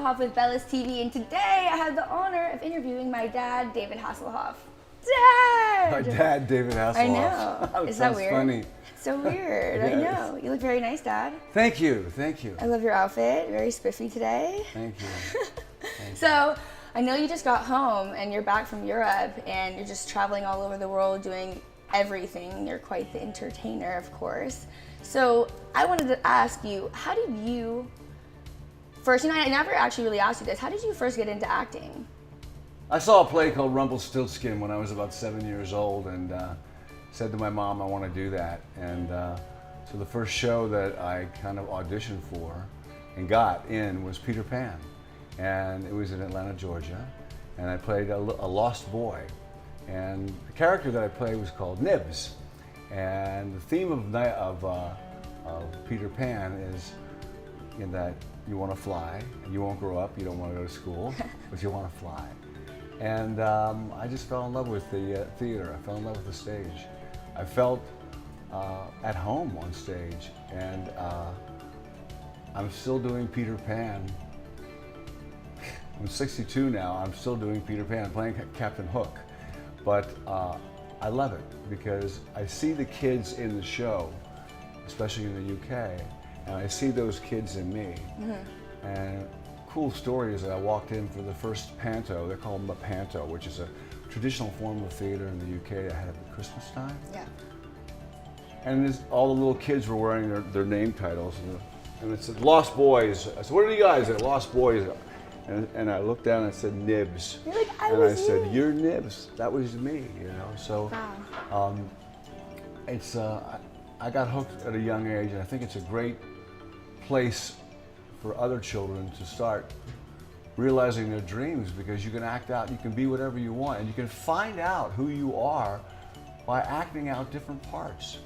Hasselhoff with Bellis TV, and today I have the honor of interviewing my dad, David Hasselhoff. Dad! My dad, David Hasselhoff. I know. Is that weird? Funny. It's so weird. Yes. I know. You look very nice, Dad. Thank you. Thank you. I love your outfit. Very spiffy today. Thank you. Thank So, I know you just got home and you're back from Europe and you're just traveling all over the world doing everything. You're quite the entertainer, of course. So, I wanted to ask you, how did you first, I never actually really asked you this, how did you first get into acting? I saw a play called Rumpelstiltskin when I was about 7 years old, and said to my mom, I want to do that. And so the first show that I kind of auditioned for and got in was Peter Pan. And it was in Atlanta, Georgia. And I played a lost boy. And the character that I played was called Nibs. And the theme of Peter Pan is in that you want to fly, and you won't grow up, you don't want to go to school, but you want to fly. And I just fell in love with the theater. I fell in love with the stage. I felt at home on stage, and I'm still doing Peter Pan. I'm 62 now, I'm still doing Peter Pan. I'm playing Captain Hook. But I love it because I see the kids in the show, especially in the UK, and I see those kids in me. Mm-hmm. And cool story is that I walked in for the first panto. They call them a panto, which is a traditional form of theater in the UK I had at Christmas time. Yeah. And all the little kids were wearing their name titles, and it said Lost Boys. I said, what are you guys at? Lost Boys. And I looked down and it said Nibs. You're like, and I said, you're Nibs. That was me, you know. So wow. it's I got hooked at a young age, and I think it's a great place for other children to start realizing their dreams, because you can act out, you can be whatever you want, and you can find out who you are by acting out different parts.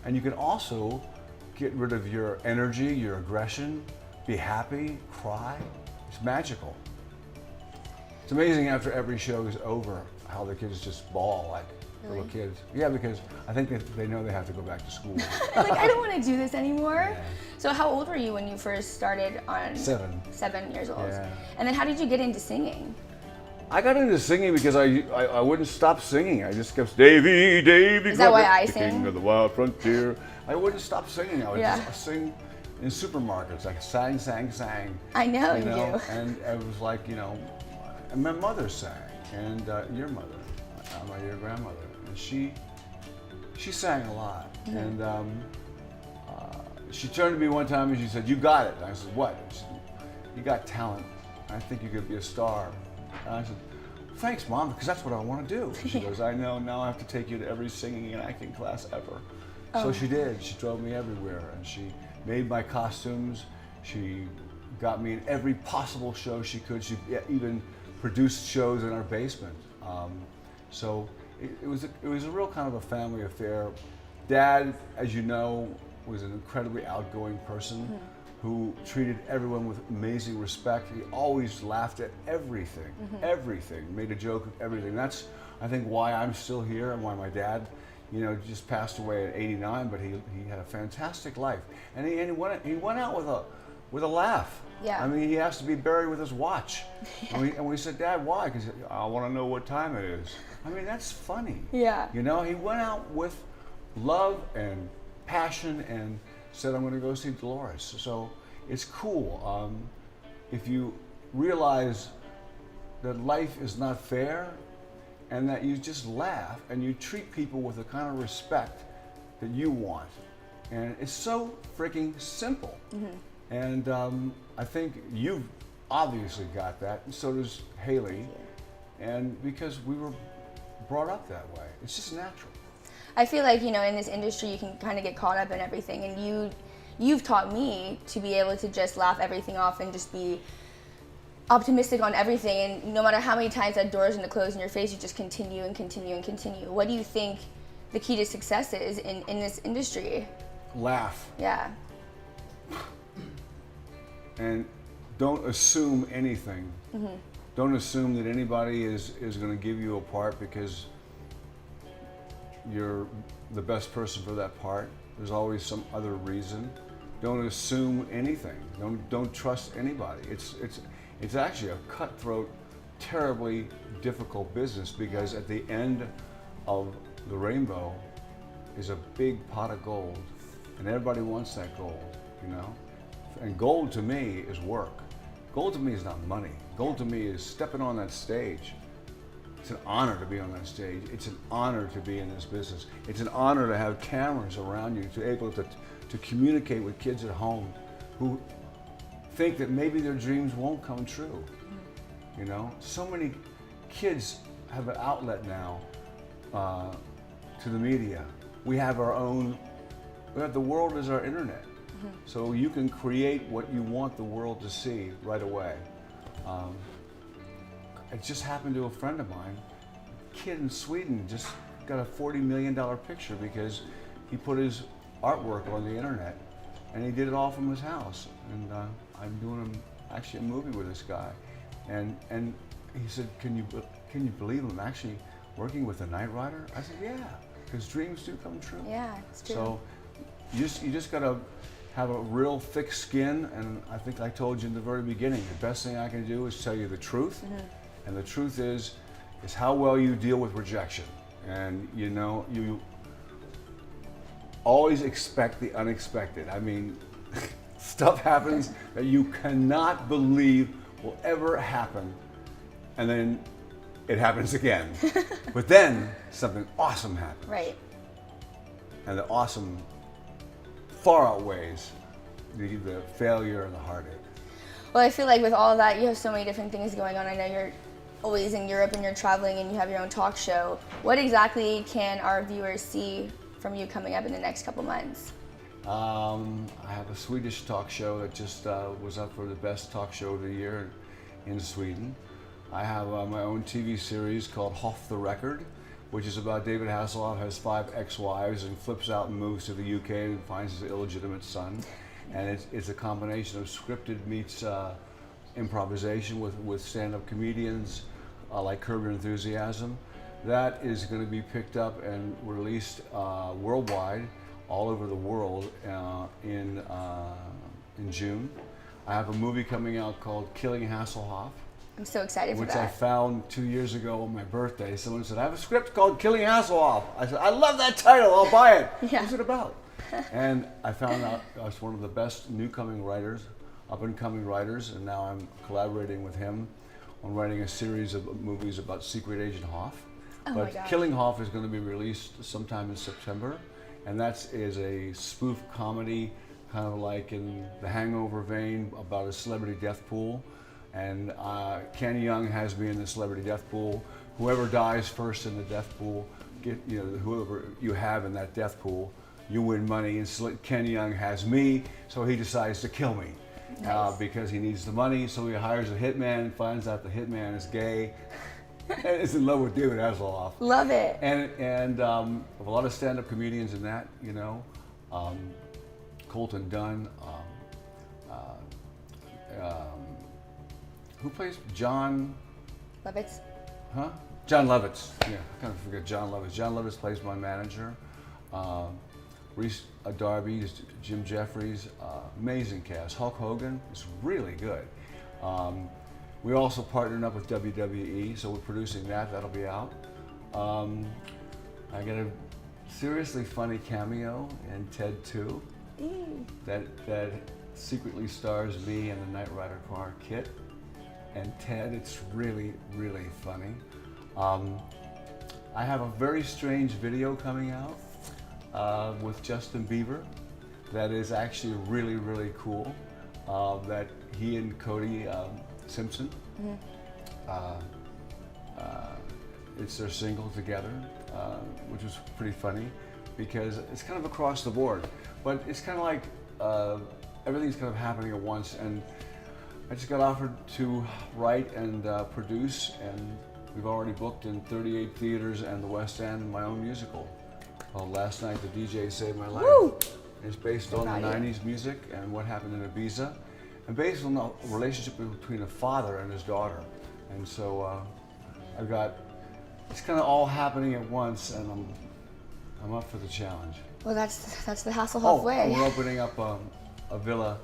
And you can also get rid of your energy, your aggression, be happy, cry. It's magical. It's amazing after every show is over how the kids just bawl like little kids. Yeah, because I think they know they have to go back to school. Like, I don't want to do this anymore. Yeah. So how old were you when you first started on? 7. 7 years old. Yeah. And then how did you get into singing? I got into singing because I wouldn't stop singing. I just kept, Davy, Davy, Is that why I the sing? king of the wild frontier. I wouldn't stop singing. I would Yeah. just sing in supermarkets. I sang. I know you do. And it was like, and my mother sang, and your mother, your grandmother, and she sang a lot. Mm-hmm. And she turned to me one time and she said, you got it. And I said, what? She said, you got talent. I think you could be a star. And I said, thanks, Mom, because that's what I want to do. And she goes, I know, now I have to take you to every singing and acting class ever. So she did. She drove me everywhere, and she made my costumes. She got me in every possible show she could. She even produced shows in our basement. So it was a real kind of a family affair. Dad, as you know, was an incredibly outgoing person who treated everyone with amazing respect. He always laughed at everything, everything, made a joke of everything. That's, I think, why I'm still here and why my dad, just passed away at 89, but he had a fantastic life. And he went out with a laugh. Yeah. I mean, he has to be buried with his watch. And we said, Dad, why? Because I want to know what time it is. I mean, that's funny. Yeah. He went out with love and passion and said, I'm going to go see Dolores. So it's cool. If you realize that life is not fair, and that you just laugh and you treat people with the kind of respect that you want. And it's so freaking simple. Mm-hmm. And I think you've obviously got that, and so does Haley. And because we were brought up that way, it's just natural. I feel like, in this industry you can kind of get caught up in everything, and you've taught me to be able to just laugh everything off and just be optimistic on everything, and no matter how many times that door's going to close in your face, you just continue and continue and continue. What do you think the key to success is in this industry? Laugh. Yeah. And don't assume anything. Mm-hmm. Don't assume that anybody is going to give you a part because you're the best person for that part. There's always some other reason. Don't assume anything. Don't trust anybody. It's actually a cutthroat, terribly difficult business, because at the end of the rainbow is a big pot of gold, and everybody wants that gold, you know? And gold to me is work. Gold to me is not money. Gold to me is stepping on that stage. It's an honor to be on that stage. It's an honor to be in this business. It's an honor to have cameras around you, to be able to communicate with kids at home who think that maybe their dreams won't come true. You know, so many kids have an outlet now to the media. We have our own, the world is our internet. So you can create what you want the world to see right away. It just happened to a friend of mine. A kid in Sweden just got a $40 million picture because he put his artwork on the internet, and he did it all from his house. And I'm doing actually a movie with this guy, and he said, "Can you believe I'm actually working with a Knight Rider?" I said, "Yeah, because dreams do come true." Yeah, it's true. So you just gotta have a real thick skin, and I think I told you in the very beginning, the best thing I can do is tell you the truth, and the truth is how well you deal with rejection. And you know, you always expect the unexpected. I mean, stuff happens that you cannot believe will ever happen, and then it happens again. But then something awesome happens. Right. And the awesome far outweighs the failure and the heartache. Well, I feel like with all of that, you have so many different things going on. I know you're always in Europe and you're traveling and you have your own talk show. What exactly can our viewers see from you coming up in the next couple months? I have a Swedish talk show that just was up for the best talk show of the year in Sweden. I have my own TV series called Hoff the Record, which is about David Hasselhoff has 5 ex-wives and flips out and moves to the UK and finds his illegitimate son. And it's a combination of scripted meets improvisation with stand-up comedians like Curb Your Enthusiasm. That is going to be picked up and released worldwide, all over the world in June. I have a movie coming out called Killing Hasselhoff. I'm so excited for Which that. I found 2 years ago on my birthday. Someone said, "I have a script called Killing Hasselhoff." I said, "I love that title, I'll buy it." Yeah. What's it about? And I found out I was one of the best up-and-coming writers, and now I'm collaborating with him on writing a series of movies about Secret Agent Hoff. Oh But my gosh. Killing Hoff is going to be released sometime in September, and that is a spoof comedy, kind of like in the Hangover vein, about a celebrity death pool. And Ken Young has me in the celebrity death pool. Whoever dies first in the death pool, whoever you have in that death pool, you win money. And Ken Young has me, so he decides to kill me. Nice. Because he needs the money, so he hires a hitman and finds out the hitman is gay and is in love with David Hasselhoff. Love it. And a lot of stand-up comedians in that, you know, Colton Dunn, who plays John? Lovitz. Huh? John Lovitz. Yeah, I kind of forget John Lovitz. John Lovitz plays my manager. Reese Darby, Jim Jeffries, amazing cast. Hulk Hogan is really good. We also partnered up with WWE, so we're producing that. That'll be out. I got a seriously funny cameo in Ted 2 that secretly stars me and the Knight Rider car Kit and Ted. It's really, really funny. I have a very strange video coming out with Justin Bieber that is actually really, really cool. That he and Cody Simpson, it's their single together, which was pretty funny because it's kind of across the board, but it's kind of like everything's kind of happening at once. And I just got offered to write and produce, and we've already booked in 38 theaters and the West End my own musical called Last Night the DJ Saved My Life. Woo! It's based on the 90s music and what happened in Ibiza, and based on the relationship between a father and his daughter. And so it's kind of all happening at once, and I'm up for the challenge. Well, that's the Hasselhoff way. We're opening up a villa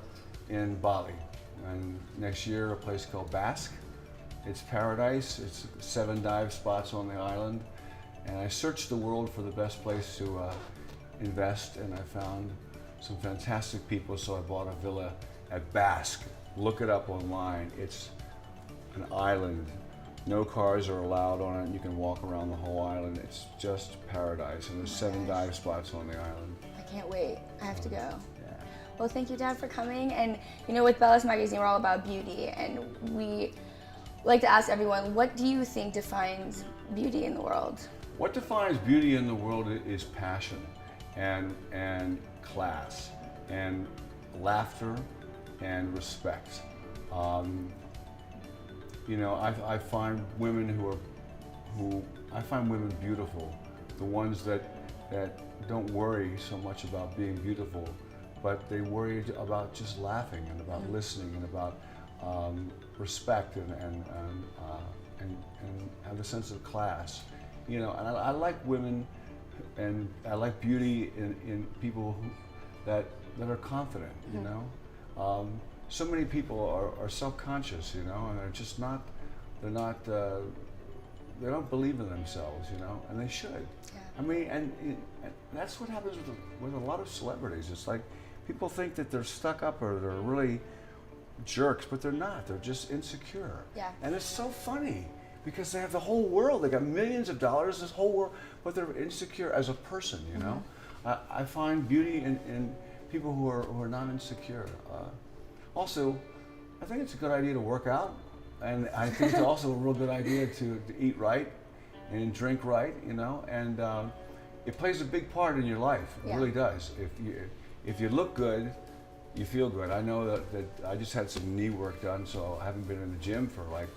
in Bali. and next year a place called Basque. It's paradise. It's 7 dive spots on the island. And I searched the world for the best place to invest, and I found some fantastic people, so I bought a villa at Basque. Look it up online. It's an island. No cars are allowed on it. You can walk around the whole island. It's just paradise, and there's 7 dive spots on the island. I can't wait. I have to go. Yeah. Well, thank you, Dad, for coming. And you know, with Bellas Magazine, we're all about beauty, and we like to ask everyone, what do you think defines beauty in the world? What defines beauty in the world is passion, and class, and laughter, and respect. You know, I find women I find women beautiful, the ones that don't worry so much about being beautiful, but they worry about just laughing and about listening and about respect and have a sense of class. You know, and I like women, and I like beauty in people that are confident. You know, so many people are self-conscious. You know, and they're just not. They don't believe in themselves. You know, and they should. Yeah. I mean, and that's what happens with a lot of celebrities. It's like people think that they're stuck up or they're really jerks, but they're not. They're just insecure. Yeah. And it's so funny because they have the whole world. They got millions of dollars, this whole world, but they're insecure as a person. You know, I find beauty in people who are not insecure. Also, I think it's a good idea to work out, and I think it's also a real good idea to eat right and drink right. You know, and it plays a big part in your life. It really does. If you look good, you feel good. I know that I just had some knee work done, so I haven't been in the gym for like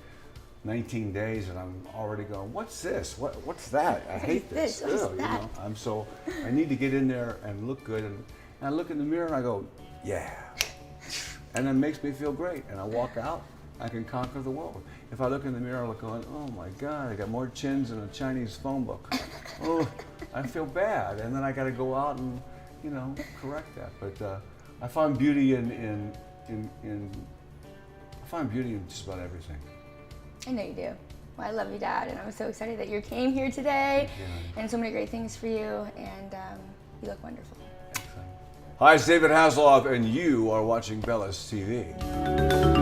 19 days, and I'm already going, what's this? What's that? I hate this. What is Ew, that? You know? I need to get in there and look good. And I look in the mirror and I go, yeah. And it makes me feel great. And I walk out, I can conquer the world. If I look in the mirror, I'm going, oh my God, I got more chins than a Chinese phone book. Oh, I feel bad. And then I got to go out and, you know, correct that. But I find beauty in just about everything. I know you do. Well, I love you, Dad, and I'm so excited that you came here today, and so many great things for you, and you look wonderful. Excellent. Hi, it's David Hasselhoff, and you are watching Bellas TV.